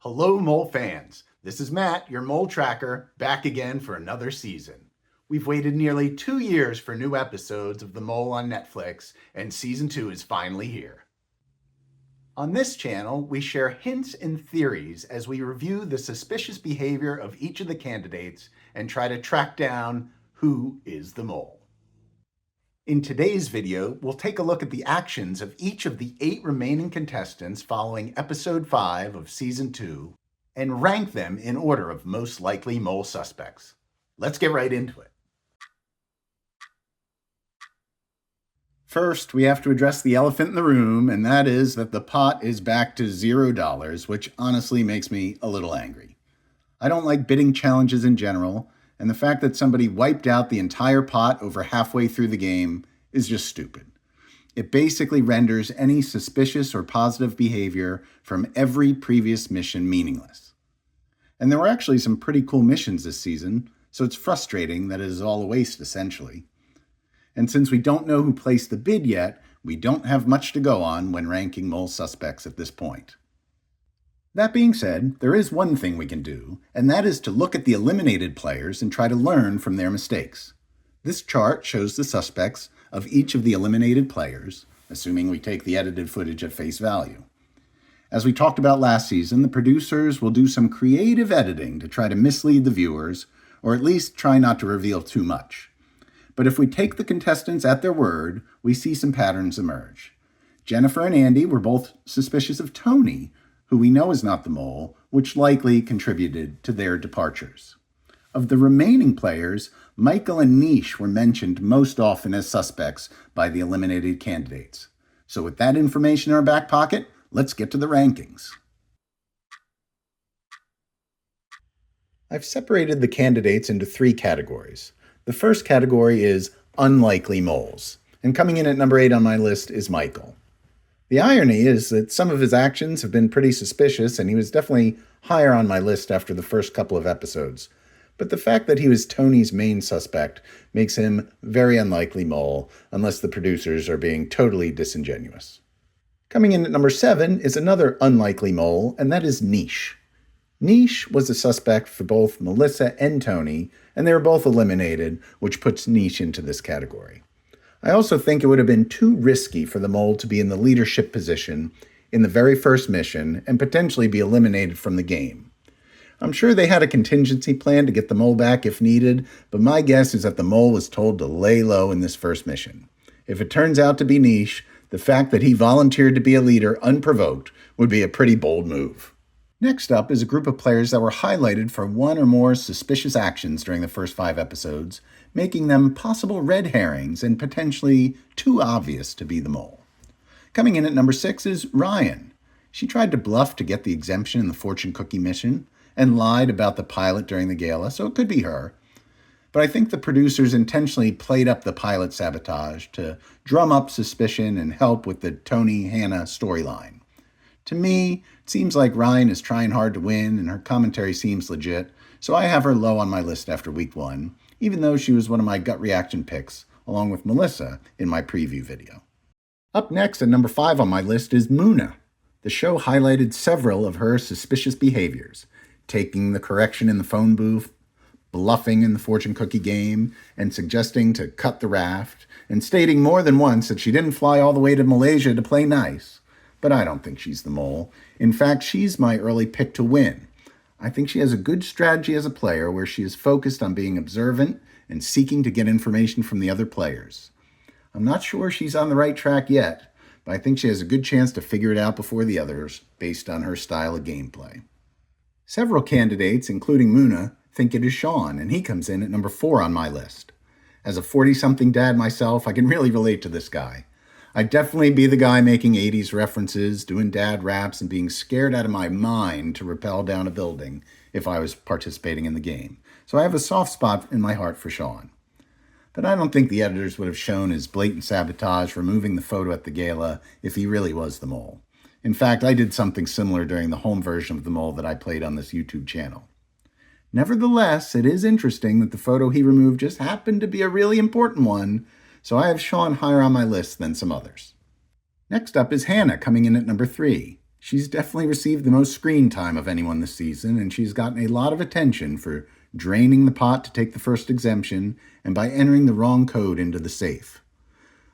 Hello, Mole fans. This is Matt, your Mole Tracker, back again for another season. We've waited nearly 2 years for new episodes of The Mole on Netflix, and season 2 is finally here. On this channel, we share hints and theories as we review the suspicious behavior of each of the candidates and try to track down who is the mole. In today's video, we'll take a look at the actions of each of the 8 remaining contestants following episode 5 of season 2 and rank them in order of most likely mole suspects. Let's get right into it. First, we have to address the elephant in the room, and that is that the pot is back to $0, which honestly makes me a little angry. I don't like bidding challenges in general, and the fact that somebody wiped out the entire pot over halfway through the game is just stupid. It basically renders any suspicious or positive behavior from every previous mission meaningless. And there were actually some pretty cool missions this season, so it's frustrating that it is all a waste essentially. And since we don't know who placed the bid yet, we don't have much to go on when ranking mole suspects at this point. That being said, there is one thing we can do, and that is to look at the eliminated players and try to learn from their mistakes. This chart shows the suspects of each of the eliminated players, assuming we take the edited footage at face value. As we talked about last season, the producers will do some creative editing to try to mislead the viewers, or at least try not to reveal too much. But if we take the contestants at their word, we see some patterns emerge. Jennifer and Andy were both suspicious of Tony, who we know is not the mole, which likely contributed to their departures. Of the remaining players, Michael and Niche were mentioned most often as suspects by the eliminated candidates. So with that information in our back pocket, let's get to the rankings. I've separated the candidates into 3 categories. The first category is unlikely moles, and coming in at number 8 on my list is Michael. The irony is that some of his actions have been pretty suspicious, and he was definitely higher on my list after the first couple of episodes. But the fact that he was Tony's main suspect makes him very unlikely mole, unless the producers are being totally disingenuous. Coming in at number 7 is another unlikely mole, and that is Niche. Niche was a suspect for both Melissa and Tony, and they were both eliminated, which puts Niche into this category. I also think it would have been too risky for the mole to be in the leadership position in the very first mission and potentially be eliminated from the game. I'm sure they had a contingency plan to get the mole back if needed, but my guess is that the mole was told to lay low in this first mission. If it turns out to be Niche, the fact that he volunteered to be a leader unprovoked would be a pretty bold move. Next up is a group of players that were highlighted for one or more suspicious actions during the first 5 episodes, making them possible red herrings and potentially too obvious to be the mole. Coming in at number 6 is Ryan. She tried to bluff to get the exemption in the fortune cookie mission and lied about the pilot during the gala, so it could be her. But I think the producers intentionally played up the pilot sabotage to drum up suspicion and help with the Tony-Hannah storyline. To me, it seems like Ryan is trying hard to win and her commentary seems legit, so I have her low on my list after week 1, even though she was one of my gut reaction picks, along with Melissa in my preview video. Up next at number 5 on my list is Muna. The show highlighted several of her suspicious behaviors, taking the correction in the phone booth, bluffing in the fortune cookie game, and suggesting to cut the raft, and stating more than once that she didn't fly all the way to Malaysia to play nice. But I don't think she's the mole. In fact, she's my early pick to win. I think she has a good strategy as a player where she is focused on being observant and seeking to get information from the other players. I'm not sure she's on the right track yet, but I think she has a good chance to figure it out before the others based on her style of gameplay. Several candidates, including Muna, think it is Shawn, and he comes in at number 4 on my list. As a 40-something dad myself, I can really relate to this guy. I'd definitely be the guy making 80s references, doing dad raps, and being scared out of my mind to rappel down a building if I was participating in the game. So I have a soft spot in my heart for Shawn. But I don't think the editors would have shown his blatant sabotage removing the photo at the gala if he really was the mole. In fact, I did something similar during the home version of the mole that I played on this YouTube channel. Nevertheless, it is interesting that the photo he removed just happened to be a really important one, so I have Shawn higher on my list than some others. Next up is Hannah, coming in at number 3. She's definitely received the most screen time of anyone this season, and she's gotten a lot of attention for draining the pot to take the first exemption and by entering the wrong code into the safe.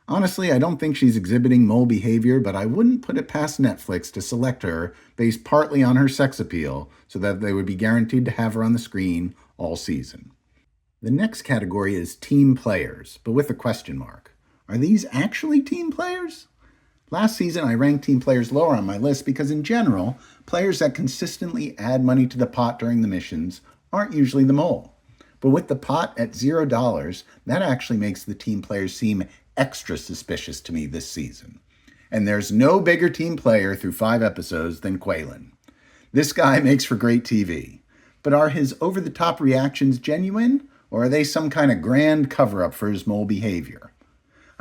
Honestly, I don't think she's exhibiting mole behavior, but I wouldn't put it past Netflix to select her based partly on her sex appeal so that they would be guaranteed to have her on the screen all season. The next category is team players, but with a question mark. Are these actually team players? Last season, I ranked team players lower on my list because, in general, players that consistently add money to the pot during the missions aren't usually the mole. But with the pot at $0, that actually makes the team players seem extra suspicious to me this season. And there's no bigger team player through 5 episodes than Quaylen. This guy makes for great TV. But are his over-the-top reactions genuine, or are they some kind of grand cover-up for his mole behavior?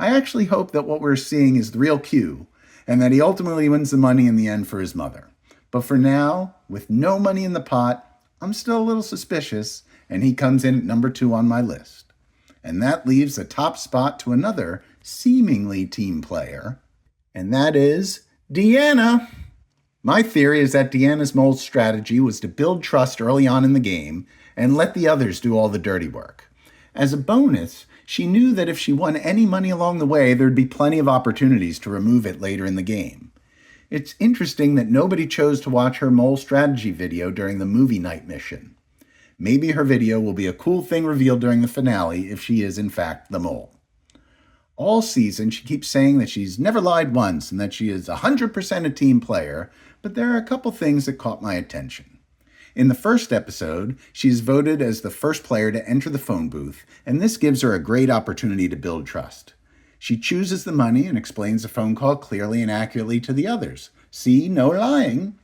I actually hope that what we're seeing is the real Q, and that he ultimately wins the money in the end for his mother. But for now, with no money in the pot, I'm still a little suspicious, and he comes in at number 2 on my list. And that leaves a top spot to another seemingly team player, and that is Deanna. My theory is that Deanna's mole strategy was to build trust early on in the game and let the others do all the dirty work. As a bonus, she knew that if she won any money along the way, there'd be plenty of opportunities to remove it later in the game. It's interesting that nobody chose to watch her mole strategy video during the movie night mission. Maybe her video will be a cool thing revealed during the finale if she is in fact the mole. All season, she keeps saying that she's never lied once and that she is 100% a team player, but there are a couple things that caught my attention. In the first episode, she's voted as the first player to enter the phone booth, and this gives her a great opportunity to build trust. She chooses the money and explains the phone call clearly and accurately to the others. See, no lying.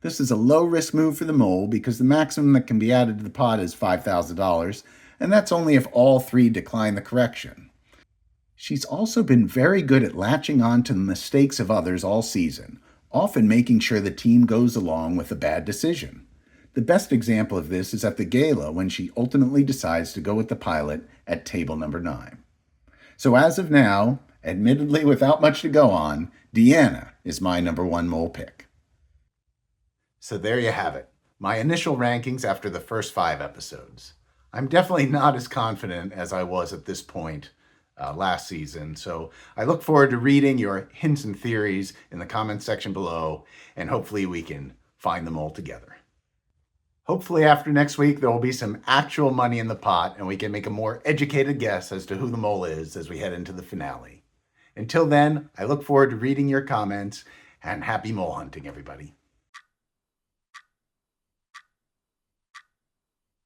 This is a low-risk move for the mole because the maximum that can be added to the pot is $5,000, and that's only if all 3 decline the correction. She's also been very good at latching on to the mistakes of others all season, often making sure the team goes along with a bad decision. The best example of this is at the gala when she ultimately decides to go with the pilot at table number 9. So as of now, admittedly without much to go on, Deanna is my number 1 mole pick. So there you have it, my initial rankings after the first 5 episodes. I'm definitely not as confident as I was at this point last season, so I look forward to reading your hints and theories in the comments section below, and hopefully we can find them all together. Hopefully after next week, there will be some actual money in the pot and we can make a more educated guess as to who the mole is as we head into the finale. Until then, I look forward to reading your comments and happy mole hunting, everybody.